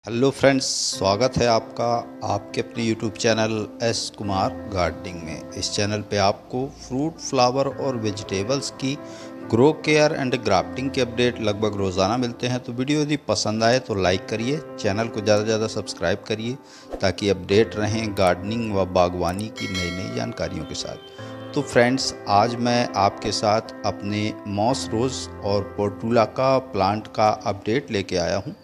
Hello friends, स्वागत है आपका आपके अपने YouTube channel S Kumar gardening में। इस चैनल पे आपको फ्रूट, फ्लावर और वेजिटेबल्स की ग्रो केयर एंड ग्राफ्टिंग के अपडेट लगभग रोज़ाना मिलते हैं। तो वीडियो यदि पसंद आए तो लाइक करिए, चैनल को ज़्यादा से ज़्यादा सब्सक्राइब करिए ताकि अपडेट रहें गार्डनिंग व बागवानी की नई नई जानकारियों के साथ। तो फ्रेंड्स, आज मैं आपके साथ अपने मॉस रोज़ और पोर्टुला प्लांट का अपडेट लेके आया हूँ।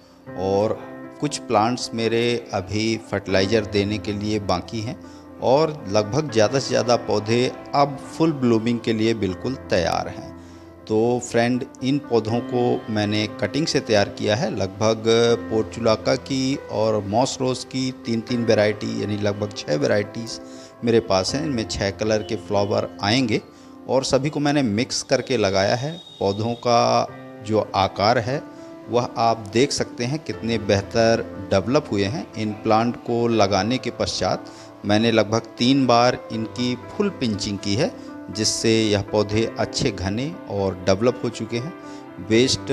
और कुछ प्लांट्स मेरे अभी फर्टिलाइज़र देने के लिए बाकी हैं और लगभग ज़्यादा से ज़्यादा पौधे अब फुल ब्लूमिंग के लिए बिल्कुल तैयार हैं। तो फ्रेंड, इन पौधों को मैंने कटिंग से तैयार किया है। लगभग पोर्चुलाका की और मॉस रोज़ की तीन तीन वैरायटी यानी लगभग 6 वैरायटीज़ मेरे पास हैं। इनमें 6 कलर के फ्लावर आएंगे और सभी को मैंने मिक्स करके लगाया है। पौधों का जो आकार है वह आप देख सकते हैं कितने बेहतर डेवलप हुए हैं। इन प्लांट को लगाने के पश्चात मैंने लगभग 3 बार इनकी फुल पिंचिंग की है, जिससे यह पौधे अच्छे घने और डेवलप हो चुके हैं। वेस्ट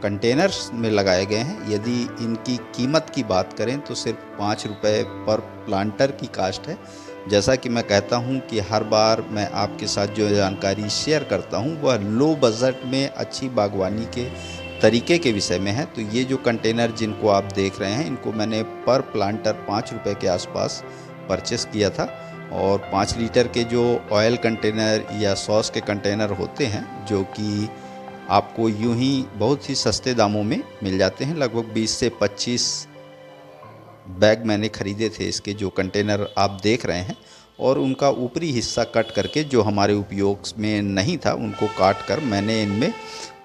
कंटेनर्स में लगाए गए हैं। यदि इनकी कीमत की बात करें तो सिर्फ 5 रुपये पर प्लांटर की कास्ट है। जैसा कि मैं कहता हूं कि हर बार मैं आपके साथ जो जानकारी शेयर करता हूं वह लो बजट में अच्छी बागवानी के तरीके के विषय में है। तो ये जो कंटेनर जिनको आप देख रहे हैं, इनको मैंने पर प्लांटर 5 रुपये के आसपास परचेस किया था। और 5 लीटर के जो ऑयल कंटेनर या सॉस के कंटेनर होते हैं, जो कि आपको यूं ही बहुत ही सस्ते दामों में मिल जाते हैं, लगभग 20 से 25 बैग मैंने ख़रीदे थे इसके, जो कंटेनर आप देख रहे हैं। और उनका ऊपरी हिस्सा कट करके जो हमारे उपयोग में नहीं था उनको काट कर मैंने इनमें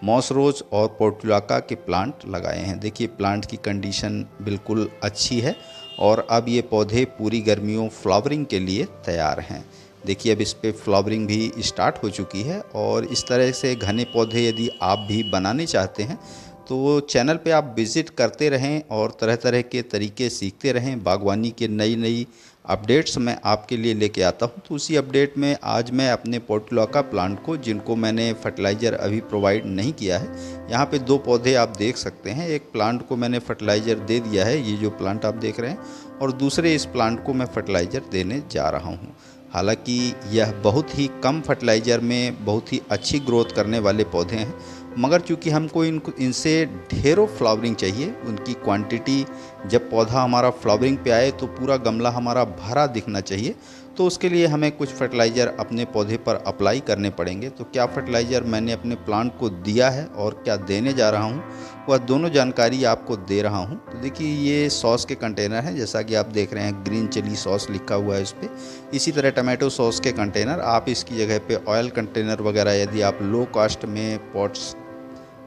मॉस रोज़ और पोर्टुलाका के प्लांट लगाए हैं। देखिए, प्लांट की कंडीशन बिल्कुल अच्छी है और अब ये पौधे पूरी गर्मियों फ्लावरिंग के लिए तैयार हैं। देखिए, अब इस पे फ्लावरिंग भी स्टार्ट हो चुकी है। और इस तरह से घने पौधे यदि आप भी बनाने चाहते हैं तो चैनल पे आप विज़िट करते रहें और तरह तरह के तरीके सीखते रहें। बागवानी के नई नई अपडेट्स मैं आपके लिए लेके आता हूं। तो उसी अपडेट में आज मैं अपने पोर्टुलाका प्लांट को, जिनको मैंने फर्टिलाइज़र अभी प्रोवाइड नहीं किया है, यहाँ पे 2 पौधे आप देख सकते हैं। एक प्लांट को मैंने फर्टिलाइज़र दे दिया है, ये जो प्लांट आप देख रहे हैं, और दूसरे इस प्लांट को मैं फर्टिलाइज़र देने जा रहा हूँ। हालांकि यह बहुत ही कम फर्टिलाइज़र में बहुत ही अच्छी ग्रोथ करने वाले पौधे हैं, मगर चूँकि हमको इनसे ढेरों फ्लावरिंग चाहिए, उनकी क्वांटिटी, जब पौधा हमारा फ्लावरिंग पे आए तो पूरा गमला हमारा भरा दिखना चाहिए। तो उसके लिए हमें कुछ फर्टिलाइज़र अपने पौधे पर अप्लाई करने पड़ेंगे। तो क्या फर्टिलाइज़र मैंने अपने प्लांट को दिया है और क्या देने जा रहा हूँ, वह दोनों जानकारी आपको दे रहा हूँ। तो देखिए, ये सॉस के कंटेनर हैं, जैसा कि आप देख रहे हैं ग्रीन चिली सॉस लिखा हुआ है इस पर। इसी तरह टमाटो सॉस के कंटेनर, आप इसकी जगह पे ऑयल कंटेनर वगैरह यदि आप लो कॉस्ट में पॉट्स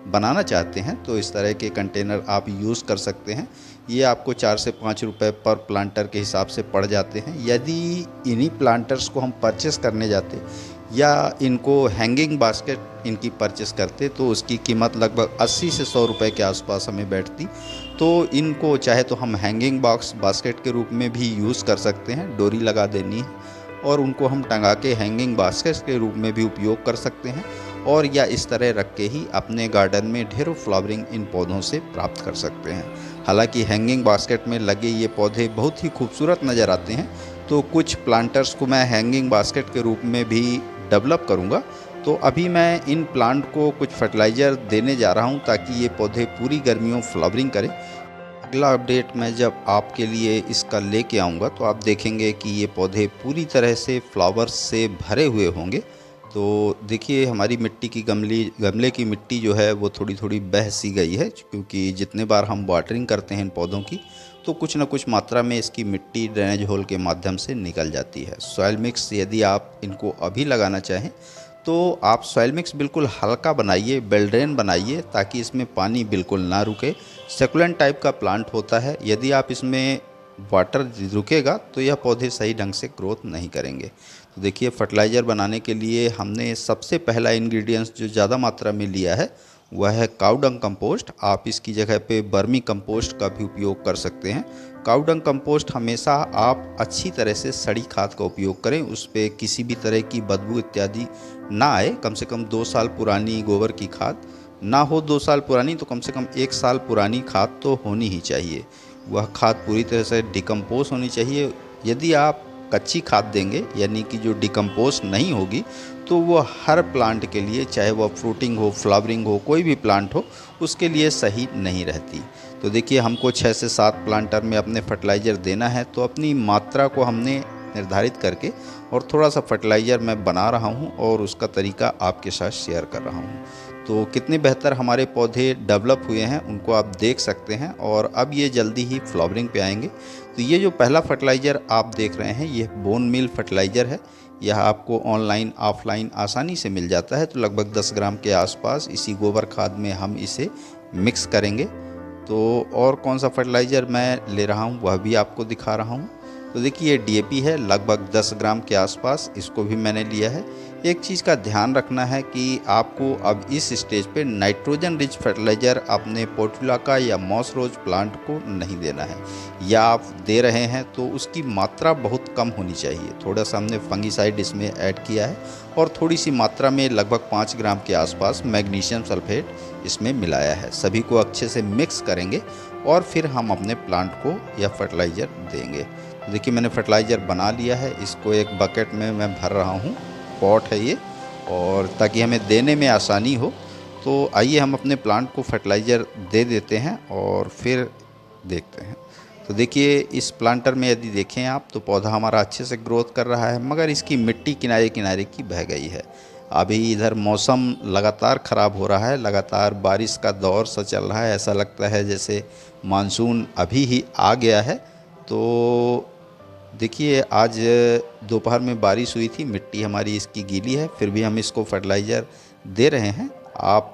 बनाना चाहते हैं तो इस तरह के कंटेनर आप यूज़ कर सकते हैं। ये आपको 4 से 5 रुपये पर प्लांटर के हिसाब से पड़ जाते हैं। यदि इन्हीं प्लांटर्स को हम परचेस करने जाते या इनको हैंगिंग बास्केट इनकी परचेस करते तो उसकी कीमत लगभग 80 से 100 रुपये के आसपास हमें बैठती। तो इनको चाहे तो हम हैंगिंग बास्केट के रूप में भी यूज़ कर सकते हैं, डोरी लगा देनी है और उनको हम टंगा के हैंगिंग बास्केट के रूप में भी उपयोग कर सकते हैं। और या इस तरह रख के ही अपने गार्डन में ढेरों फ्लावरिंग इन पौधों से प्राप्त कर सकते हैं। हालांकि हैंगिंग बास्केट में लगे ये पौधे बहुत ही खूबसूरत नज़र आते हैं, तो कुछ प्लांटर्स को मैं हैंगिंग बास्केट के रूप में भी डेवलप करूँगा। तो अभी मैं इन प्लांट को कुछ फर्टिलाइज़र देने जा रहा हूँ ताकि ये पौधे पूरी गर्मियों फ्लावरिंग करें। अगला अपडेट मैं जब आपके लिए इसका लेके आऊँगा तो आप देखेंगे कि ये पौधे पूरी तरह से फ्लावर्स से भरे हुए होंगे। तो देखिए, हमारी मिट्टी की गमले की मिट्टी जो है वो थोड़ी थोड़ी बह सी गई है, क्योंकि जितने बार हम वाटरिंग करते हैं इन पौधों की तो कुछ ना कुछ मात्रा में इसकी मिट्टी ड्रेनेज होल के माध्यम से निकल जाती है। सॉइल मिक्स यदि आप इनको अभी लगाना चाहें तो आप सॉइल मिक्स बिल्कुल हल्का बनाइए, बेल ड्रेन बनाइए, ताकि इसमें पानी बिल्कुल ना रुके। सेकुलेंट टाइप का प्लांट होता है, यदि आप इसमें वाटर रुकेगा तो यह पौधे सही ढंग से ग्रोथ नहीं करेंगे। तो देखिए, फर्टिलाइज़र बनाने के लिए हमने सबसे पहला इंग्रेडिएंट्स जो ज़्यादा मात्रा में लिया है वह है काऊ डंग कंपोस्ट। आप इसकी जगह पे बर्मी कंपोस्ट का भी उपयोग कर सकते हैं। काऊ डंग कंपोस्ट हमेशा आप अच्छी तरह से सड़ी खाद का उपयोग करें, उस पर किसी भी तरह की बदबू इत्यादि ना आए। कम से कम 2 साल पुरानी गोबर की खाद ना हो 2 साल पुरानी तो कम से कम 1 साल पुरानी खाद तो होनी ही चाहिए। वह खाद पूरी तरह से डिकम्पोज़ होनी चाहिए। यदि आप कच्ची खाद देंगे यानी कि जो डिकम्पोज़ नहीं होगी, तो वो हर प्लांट के लिए, चाहे वह फ्रूटिंग हो, फ्लावरिंग हो, कोई भी प्लांट हो, उसके लिए सही नहीं रहती। तो देखिए, हमको 6 से 7 प्लांटर में अपने फर्टिलाइज़र देना है, तो अपनी मात्रा को हमने निर्धारित करके और थोड़ा सा फर्टिलाइज़र मैं बना रहा हूँ और उसका तरीका आपके साथ शेयर कर रहा हूँ। तो कितने बेहतर हमारे पौधे डेवलप हुए हैं उनको आप देख सकते हैं, और अब ये जल्दी ही फ्लावरिंग पे आएंगे। तो ये जो पहला फर्टिलाइज़र आप देख रहे हैं, ये बोन मील फर्टिलाइज़र है। यह आपको ऑनलाइन ऑफलाइन आसानी से मिल जाता है। तो लगभग 10 ग्राम के आसपास इसी गोबर खाद में हम इसे मिक्स करेंगे। तो और कौन सा फर्टिलाइज़र मैं ले रहा हूँ वह भी आपको दिखा रहा हूँ। तो देखिए, ये डीएपी है, लगभग 10 ग्राम के आसपास, इसको भी मैंने लिया है। एक चीज़ का ध्यान रखना है कि आपको अब इस स्टेज पे नाइट्रोजन रिच फर्टिलाइज़र अपने पोर्चुलाका या मॉस रोज प्लांट को नहीं देना है, या आप दे रहे हैं तो उसकी मात्रा बहुत कम होनी चाहिए। थोड़ा सा हमने फंगीसाइड इसमें ऐड किया है और थोड़ी सी मात्रा में लगभग 5 ग्राम के आसपास मैग्नीशियम सल्फेट इसमें मिलाया है। सभी को अच्छे से मिक्स करेंगे और फिर हम अपने प्लांट को यह फर्टिलाइज़र देंगे। देखिए, मैंने फर्टिलाइज़र बना लिया है, इसको एक बकेट में मैं भर रहा हूँ, पॉट है ये, और ताकि हमें देने में आसानी हो। तो आइए हम अपने प्लांट को फर्टिलाइज़र दे देते हैं और फिर देखते हैं। तो देखिए, इस प्लांटर में यदि देखें आप तो पौधा हमारा अच्छे से ग्रोथ कर रहा है, मगर इसकी मिट्टी किनारे किनारे की बह गई है। अभी इधर मौसम लगातार ख़राब हो रहा है, लगातार बारिश का दौर सा चल रहा है। ऐसा लगता है जैसे मानसून अभी ही आ गया है। तो देखिए, आज दोपहर में बारिश हुई थी, मिट्टी हमारी इसकी गीली है, फिर भी हम इसको फर्टिलाइज़र दे रहे हैं। आप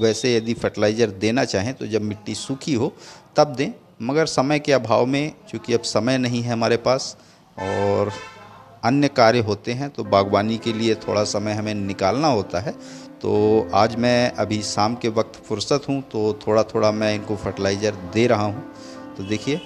वैसे यदि फर्टिलाइज़र देना चाहें तो जब मिट्टी सूखी हो तब दें, मगर समय के अभाव में, चूँकि अब समय नहीं है हमारे पास और अन्य कार्य होते हैं, तो बागवानी के लिए थोड़ा समय हमें निकालना होता है। तो आज मैं अभी शाम के वक्त फुर्सत हूँ, तो थोड़ा थोड़ा मैं इनको फर्टिलाइज़र दे रहा हूँ। तो देखिए,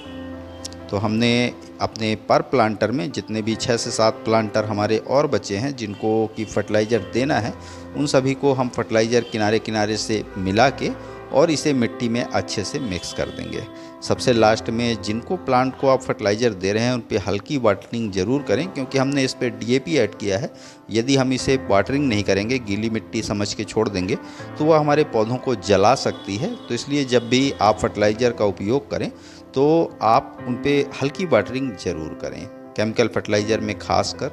तो हमने अपने पर प्लांटर में जितने भी 6 से 7 प्लांटर हमारे और बचे हैं जिनको कि फर्टिलाइज़र देना है, उन सभी को हम फर्टिलाइज़र किनारे किनारे से मिला के और इसे मिट्टी में अच्छे से मिक्स कर देंगे। सबसे लास्ट में जिनको प्लांट को आप फर्टिलाइज़र दे रहे हैं उन पे हल्की वाटरिंग ज़रूर करें, क्योंकि हमने इस पे डीएपी ऐड किया है। यदि हम इसे वाटरिंग नहीं करेंगे, गीली मिट्टी समझ के छोड़ देंगे, तो वह हमारे पौधों को जला सकती है। तो इसलिए जब भी आप फर्टिलाइज़र का उपयोग करें तो आप उन पे हल्की वाटरिंग ज़रूर करें, केमिकल फर्टिलाइज़र में खासकर।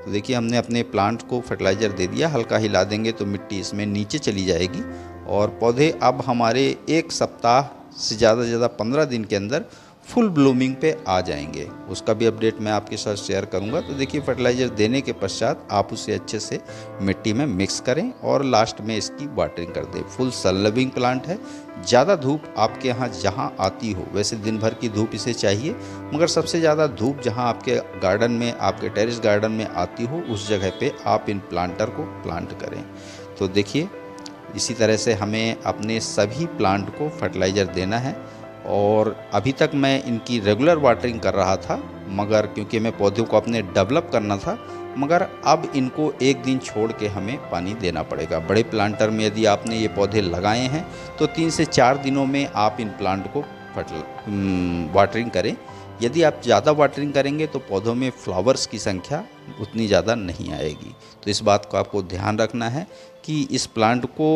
तो देखिए, हमने अपने प्लांट को फर्टिलाइज़र दे दिया, हल्का हिला देंगे तो मिट्टी इसमें नीचे चली जाएगी और पौधे अब हमारे 1 सप्ताह से ज़्यादा 15 दिन के अंदर फुल ब्लूमिंग पे आ जाएंगे। उसका भी अपडेट मैं आपके साथ शेयर करूंगा। तो देखिए, फर्टिलाइज़र देने के पश्चात आप उसे अच्छे से मिट्टी में मिक्स करें और लास्ट में इसकी वाटरिंग कर दें। फुल सन लविंग प्लांट है। ज़्यादा धूप आपके यहाँ जहाँ आती हो, वैसे दिन भर की धूप इसे चाहिए, मगर सबसे ज़्यादा धूप जहाँ आपके गार्डन में, आपके टेरेस गार्डन में आती हो, उस जगह पे आप इन प्लांटर को प्लांट करें। तो देखिए, इसी तरह से हमें अपने सभी प्लांट को फर्टिलाइज़र देना है। और अभी तक मैं इनकी रेगुलर वाटरिंग कर रहा था, मगर क्योंकि हमें पौधों को अपने डेवलप करना था, मगर अब इनको एक दिन छोड़ के हमें पानी देना पड़ेगा। बड़े प्लांटर में यदि आपने ये पौधे लगाए हैं तो 3 से 4 दिनों में आप इन प्लांट को वाटरिंग करें। यदि आप ज़्यादा वाटरिंग करेंगे तो पौधों में फ्लावर्स की संख्या उतनी ज़्यादा नहीं आएगी। तो इस बात को आपको ध्यान रखना है कि इस प्लांट को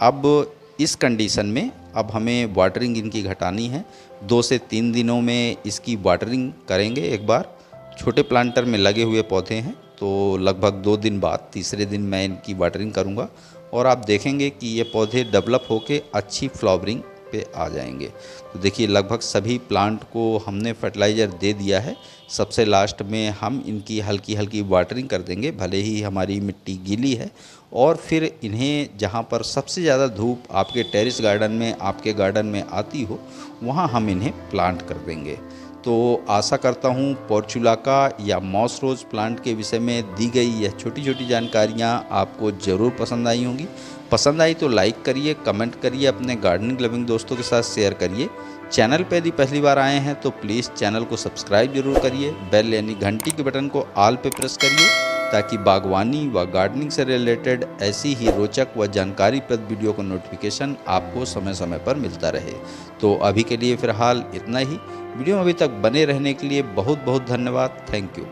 अब इस कंडीशन में अब हमें वाटरिंग इनकी घटानी है। 2 से 3 दिनों में इसकी वाटरिंग करेंगे एक बार। छोटे प्लांटर में लगे हुए पौधे हैं, तो लगभग 2 दिन बाद तीसरे दिन मैं इनकी वाटरिंग करूंगा और आप देखेंगे कि ये पौधे डेवलप होके अच्छी फ्लावरिंग पे आ जाएंगे। तो देखिए, लगभग सभी प्लांट को हमने फर्टिलाइज़र दे दिया है। सबसे लास्ट में हम इनकी हल्की हल्की वाटरिंग कर देंगे, भले ही हमारी मिट्टी गीली है। और फिर इन्हें जहाँ पर सबसे ज़्यादा धूप आपके टेरेस गार्डन में, आपके गार्डन में आती हो, वहाँ हम इन्हें प्लांट कर देंगे। तो आशा करता हूँ पोर्चुलाका या मॉस रोज प्लांट के विषय में दी गई यह छोटी छोटी जानकारियाँ आपको ज़रूर पसंद आई होंगी। पसंद आई तो लाइक करिए, कमेंट करिए, अपने गार्डनिंग लविंग दोस्तों के साथ शेयर करिए। चैनल पर यदि पहली बार आए हैं तो प्लीज़ चैनल को सब्सक्राइब जरूर करिए। बेल यानी घंटी के बटन को ऑल पे प्रेस करिए ताकि बागवानी व गार्डनिंग से रिलेटेड ऐसी ही रोचक व जानकारीप्रद वीडियो का नोटिफिकेशन आपको समय समय पर मिलता रहे। तो अभी के लिए फ़िलहाल इतना ही। वीडियो में अभी तक बने रहने के लिए बहुत बहुत धन्यवाद। Thank you.